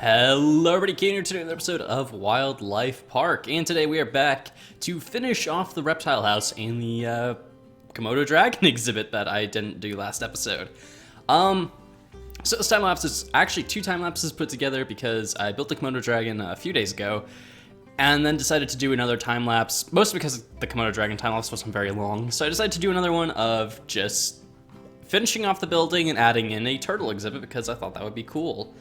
Hello everybody, Kane here today with an episode of WildLife Park, and today we are back to finish off the reptile house and the Komodo dragon exhibit that I didn't do last episode. So this time lapse is actually two time lapses put together because I built the Komodo dragon a few days ago, and then decided to do another time lapse, mostly because the Komodo dragon time lapse wasn't very long. So I decided to do another one of just finishing off the building and adding in a turtle exhibit because I thought that would be cool.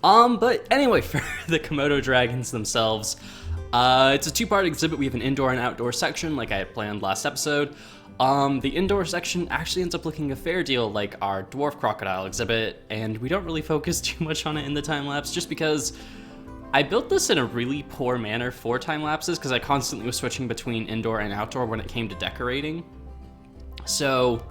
But anyway, for the Komodo dragons themselves, it's a two-part exhibit. We have an indoor and outdoor section, like I had planned last episode. The indoor section actually ends up looking a fair deal like our dwarf crocodile exhibit, and we don't really focus too much on it in the time-lapse, just because I built this in a really poor manner for time-lapses, because I constantly was switching between indoor and outdoor when it came to decorating. So,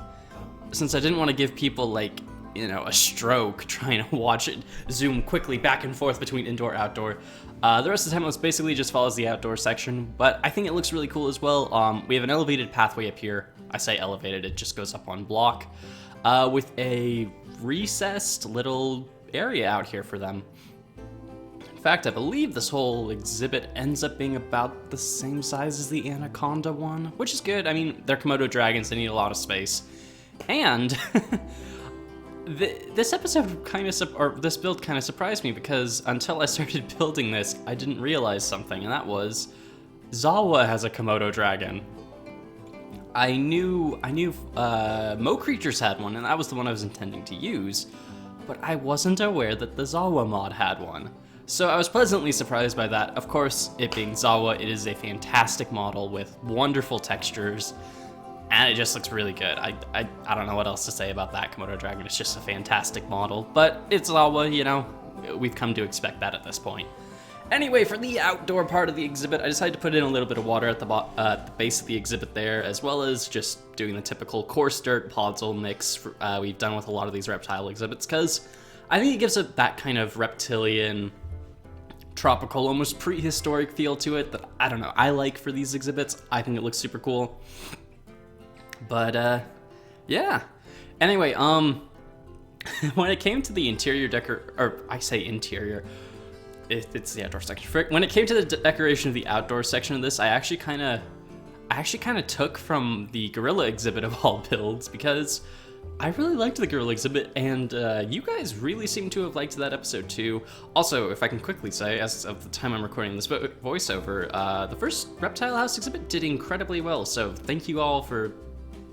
since I didn't want to give people, like, you know, a stroke trying to watch it zoom quickly back and forth between indoor outdoor. The rest of the time it basically just follows the outdoor section, but I think it looks really cool as well. We have an elevated pathway up here. I say elevated, it just goes up one block, with a recessed little area out here for them. In fact, I believe this whole exhibit ends up being about the same size as the anaconda one, which is good. I mean, they're Komodo dragons, they need a lot of space. And this episode this build kind of surprised me, because until I started building this, I didn't realize something, and that was ZAWA has a Komodo dragon. I knew Mo Creatures had one, and that was the one I was intending to use, but I wasn't aware that the ZAWA mod had one. So I was pleasantly surprised by that. Of course, it being ZAWA, it is a fantastic model with wonderful textures, and it just looks really good. I don't know what else to say about that Komodo dragon. It's just a fantastic model, but it's ZAWA, you know, we've come to expect that at this point. Anyway, for the outdoor part of the exhibit, I decided to put in a little bit of water at the base of the exhibit there, as well as just doing the typical coarse dirt podzol mix we've done with a lot of these reptile exhibits, because I think it gives it that kind of reptilian, tropical, almost prehistoric feel to it that, I don't know, I like for these exhibits. I think it looks super cool. But, yeah. Anyway, when it came to the interior it's the outdoor section. When it came to the decoration of the outdoor section of this, I actually kind of took from the gorilla exhibit of all builds, because I really liked the gorilla exhibit, and you guys really seem to have liked that episode too. Also, if I can quickly say, as of the time I'm recording this voiceover, the first reptile house exhibit did incredibly well, so thank you all for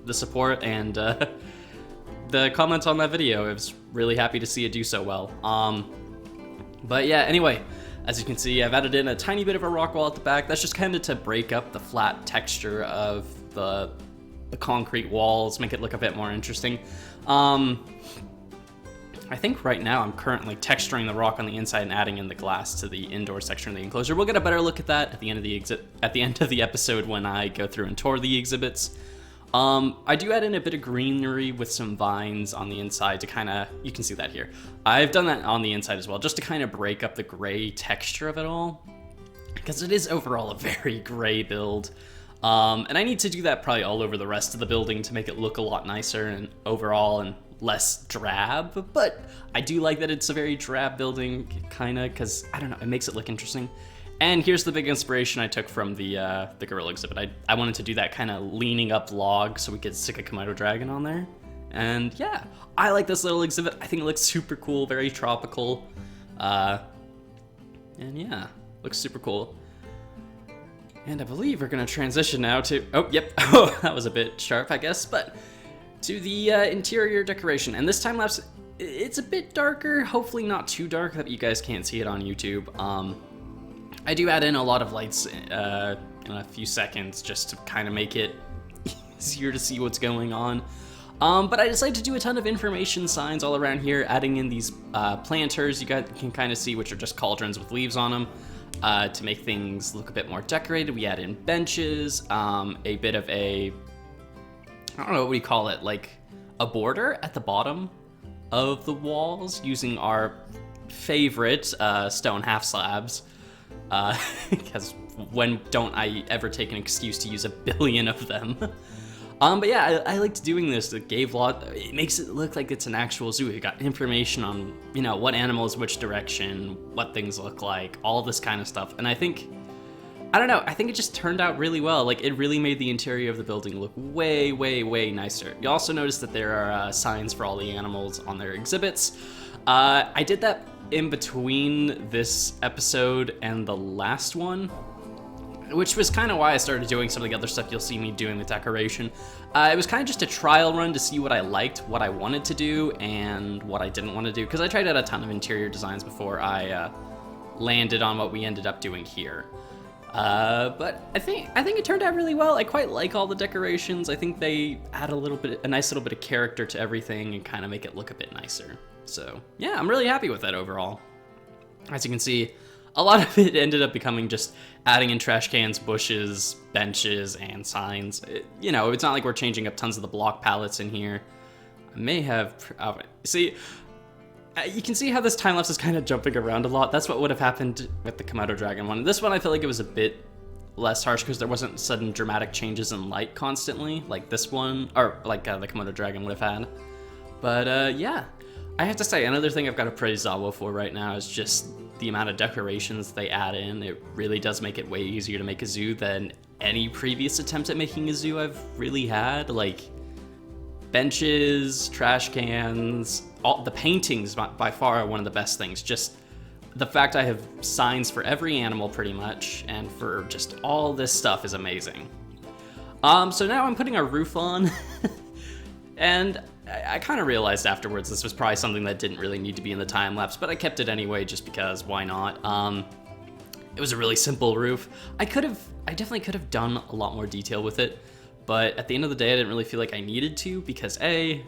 the support and the comments on that video. I was really happy to see it do so well. But yeah, anyway, as you can see, I've added in a tiny bit of a rock wall at the back. That's just kind of to break up the flat texture of the concrete walls, make it look a bit more interesting. I think right now I'm currently texturing the rock on the inside and adding in the glass to the indoor section of the enclosure. We'll get a better look at that at the end of the episode when I go through and tour the exhibits. I do add in a bit of greenery with some vines on the inside to kind of, you can see that here. I've done that on the inside as well, just to kind of break up the gray texture of it all, because it is overall a very gray build. And I need to do that probably all over the rest of the building to make it look a lot nicer and overall and less drab, but I do like that it's a very drab building, kind of, because, I don't know, it makes it look interesting. And here's the big inspiration I took from the gorilla exhibit. I wanted to do that kind of leaning up log so we could stick a Komodo dragon on there. And yeah, I like this little exhibit. I think it looks super cool, very tropical. And yeah, looks super cool. And I believe we're gonna transition now to, oh, yep, oh, that was a bit sharp, I guess, but to the interior decoration. And this time lapse, it's a bit darker, hopefully not too dark that you guys can't see it on YouTube. I do add in a lot of lights in a few seconds just to kind of make it easier to see what's going on. But I decided to do a ton of information signs all around here, adding in these planters you guys can kind of see, which are just cauldrons with leaves on them, to make things look a bit more decorated. We add in benches, a bit of a, I don't know, what do you call it, like a border at the bottom of the walls using our favorite stone half slabs. Because when don't I ever take an excuse to use a billion of them? But yeah, I liked doing this. It gave it makes it look like it's an actual zoo. You got information on, you know, what animals, which direction, what things look like, all this kind of stuff. And I think, I don't know, I think it just turned out really well. Like, it really made the interior of the building look way, way, way nicer. You also notice that there are signs for all the animals on their exhibits. I did that in between this episode and the last one, which was kind of why I started doing some of the other stuff you'll see me doing with decoration. It was kind of just a trial run to see what I liked, what I wanted to do, and what I didn't want to do, because I tried out a ton of interior designs before I landed on what we ended up doing here. But I think it turned out really well. I quite like all the decorations. I think they add a nice little bit of character to everything and kind of make it look a bit nicer. So yeah, I'm really happy with that overall. As you can see, a lot of it ended up becoming just adding in trash cans, bushes, benches, and signs. You know, it's not like we're changing up tons of the block palettes in here. I may have... see, you can see how this time-lapse is kind of jumping around a lot. That's what would have happened with the Komodo dragon one. This one, I feel like it was a bit less harsh because there wasn't sudden dramatic changes in light constantly, like this one, or like the Komodo dragon would have had. But yeah, I have to say, another thing I've got to praise ZAWA for right now is just the amount of decorations they add in. It really does make it way easier to make a zoo than any previous attempt at making a zoo I've really had. Like, benches, trash cans, all the paintings by far are one of the best things. Just the fact I have signs for every animal pretty much, and for just all this stuff is amazing. So now I'm putting our roof on, and I kind of realized afterwards this was probably something that didn't really need to be in the time lapse, but I kept it anyway just because why not? It was a really simple roof. I definitely could have done a lot more detail with it, but at the end of the day I didn't really feel like I needed to because A,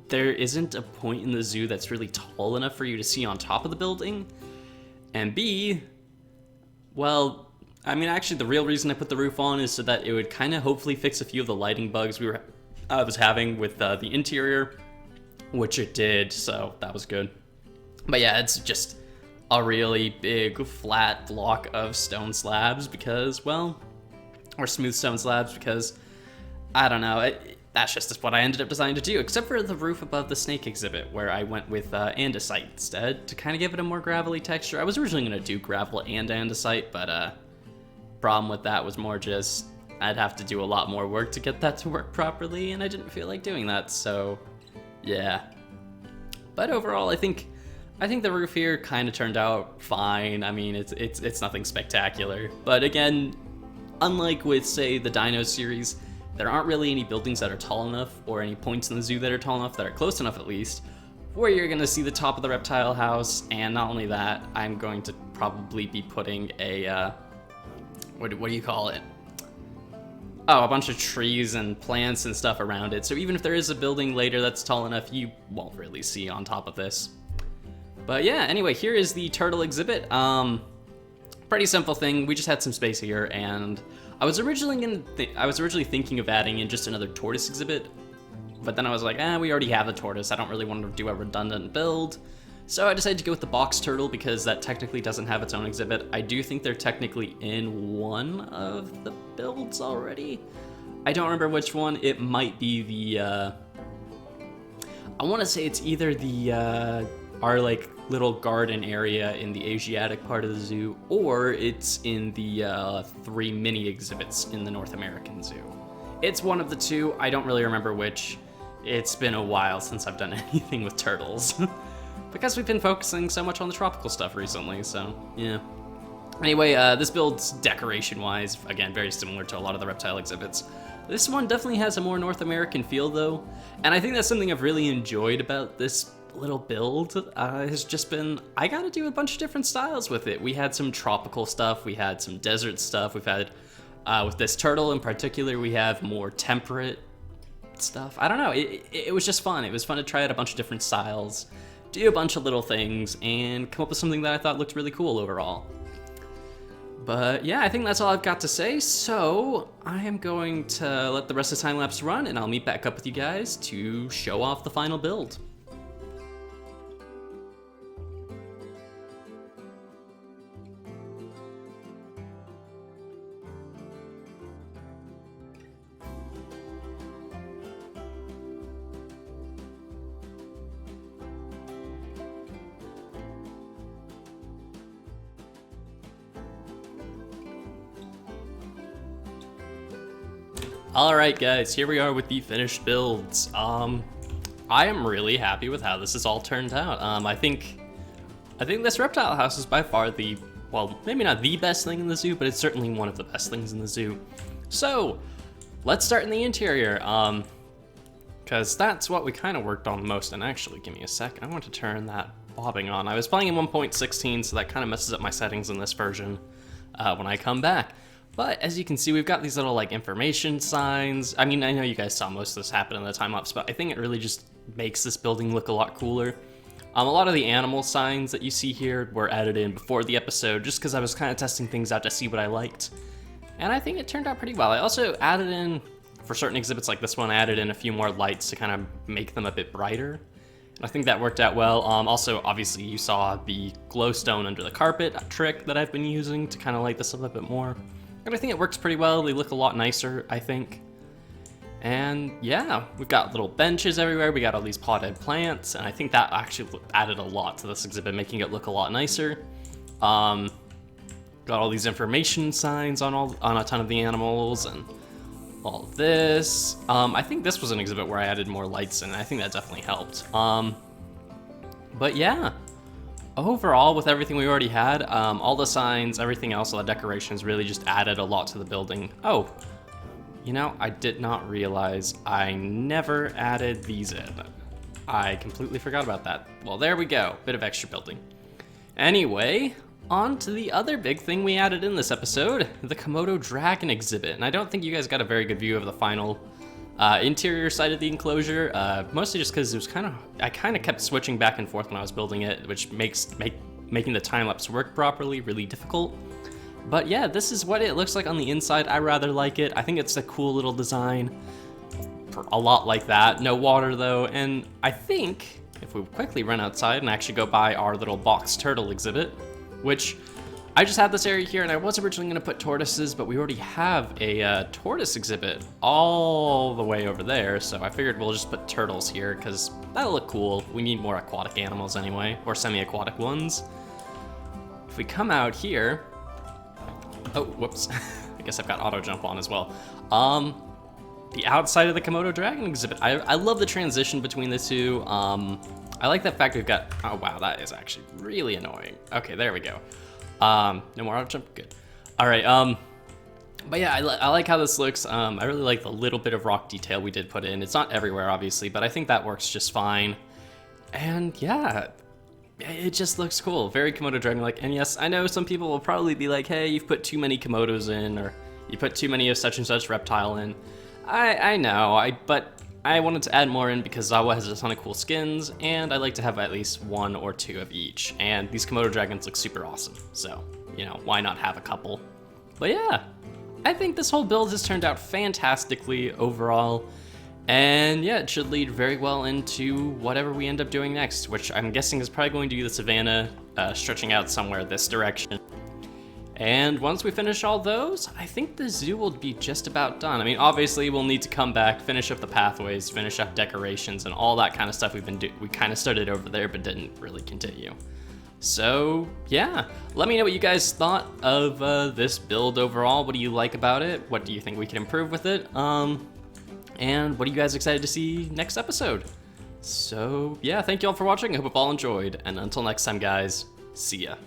there isn't a point in the zoo that's really tall enough for you to see on top of the building, and B, well, I mean actually the real reason I put the roof on is so that it would kind of hopefully fix a few of the lighting bugs I was having with the interior, which it did, so that was good. But yeah, it's just a really big flat block of stone slabs because, well, or smooth stone slabs because, I don't know, that's just what I ended up deciding to do, except for the roof above the snake exhibit where I went with andesite instead to kind of give it a more gravelly texture. I was originally going to do gravel and andesite, but problem with that was more just I'd have to do a lot more work to get that to work properly, and I didn't feel like doing that, so yeah. But overall, I think the roof here kind of turned out fine. I mean, it's nothing spectacular, but again, unlike with, say, the Dino series, there aren't really any buildings that are tall enough, or any points in the zoo that are tall enough, that are close enough at least, where you're gonna see the top of the reptile house. And not only that, I'm going to probably be putting a, what do you call it? Oh, a bunch of trees and plants and stuff around it. So even if there is a building later that's tall enough, you won't really see on top of this. But yeah, anyway, here is the turtle exhibit. Pretty simple thing. We just had some space here, and I was originally thinking of adding in just another tortoise exhibit, but then I was like, we already have a tortoise. I don't really want to do a redundant build. So I decided to go with the box turtle because that technically doesn't have its own exhibit. I do think they're technically in one of the builds already. I don't remember which one. It might be the, I want to say it's either the, our like little garden area in the Asiatic part of the zoo, or it's in the 3 mini exhibits in the North American zoo. It's one of the two. I don't really remember which. It's been a while since I've done anything with turtles. Because we've been focusing so much on the tropical stuff recently, so yeah. Anyway, this build's decoration-wise, again, very similar to a lot of the reptile exhibits. This one definitely has a more North American feel, though, and I think that's something I've really enjoyed about this little build, has just been, I gotta do a bunch of different styles with it. We had some tropical stuff, we had some desert stuff, we've had, with this turtle in particular, we have more temperate stuff. I don't know, it was just fun. It was fun to try out a bunch of different styles, do a bunch of little things, and come up with something that I thought looked really cool overall. But yeah, I think that's all I've got to say, so I am going to let the rest of the time-lapse run, and I'll meet back up with you guys to show off the final build. Alright guys, here we are with the finished builds. I am really happy with how this has all turned out. I think this reptile house is by far the, well, maybe not the best thing in the zoo, but it's certainly one of the best things in the zoo. So, let's start in the interior, because that's what we kind of worked on most. And actually, give me a sec, I want to turn that bobbing on. I was playing in 1.16, so that kind of messes up my settings in this version when I come back. But as you can see, we've got these little like information signs. I mean, I know you guys saw most of this happen in the time-lapse, but I think it really just makes this building look a lot cooler. A lot of the animal signs that you see here were added in before the episode, just because I was kind of testing things out to see what I liked. And I think it turned out pretty well. I also added in, for certain exhibits like this one, I added in a few more lights to kind of make them a bit brighter. And I think that worked out well. Also, obviously, you saw the glowstone under the carpet trick that I've been using to kind of light this up a bit more. And I think it works pretty well. They look a lot nicer, I think. And yeah, we've got little benches everywhere. We got all these potted plants, and I think that actually added a lot to this exhibit, making it look a lot nicer. Got all these information signs on a ton of the animals and all this. I think this was an exhibit where I added more lights, and I think that definitely helped. But yeah. Overall, with everything we already had, all the signs, everything else, all the decorations really just added a lot to the building. Oh, you know, I did not realize I never added these in. I completely forgot about that. Well, there we go, bit of extra building. Anyway, on to the other big thing we added in this episode, the Komodo dragon exhibit. And I don't think you guys got a very good view of the final interior side of the enclosure, mostly just because it was I kind of kept switching back and forth when I was building it, which makes making the time-lapse work properly really difficult. But yeah, this is what it looks like on the inside. I rather like it. I think it's a cool little design, a lot like that. No water though, and I think if we quickly run outside and actually go by our little box turtle exhibit, which I just had this area here, and I was originally going to put tortoises, but we already have a tortoise exhibit all the way over there, so I figured we'll just put turtles here, because that'll look cool. We need more aquatic animals anyway, or semi-aquatic ones. If we come out here... Oh, whoops. I guess I've got auto jump on as well. The outside of the Komodo dragon exhibit. I love the transition between the two. I like that fact we've got... Oh, wow, that is actually really annoying. Okay, there we go. No more auto jump, good. All right, but yeah, I like how this looks. I really like the little bit of rock detail we did put in. It's not everywhere, obviously, but I think that works just fine. And yeah, it just looks cool. Very Komodo dragon-like. And yes, I know some people will probably be like, hey, you've put too many Komodos in, or you put too many of such and such reptile in. I know, but I wanted to add more in because ZAWA has a ton of cool skins, and I like to have at least one or two of each. And these Komodo dragons look super awesome, so, you know, why not have a couple? But yeah, I think this whole build has turned out fantastically overall. And yeah, it should lead very well into whatever we end up doing next, which I'm guessing is probably going to be the savannah, stretching out somewhere this direction. And once we finish all those, I think the zoo will be just about done. I mean, obviously we'll need to come back, finish up the pathways, finish up decorations, and all that kind of stuff we kind of started over there, but didn't really continue. So yeah, let me know what you guys thought of this build overall. What do you like about it? What do you think we can improve with it? And what are you guys excited to see next episode? So yeah, thank you all for watching. I hope you all enjoyed, and until next time, guys, see ya.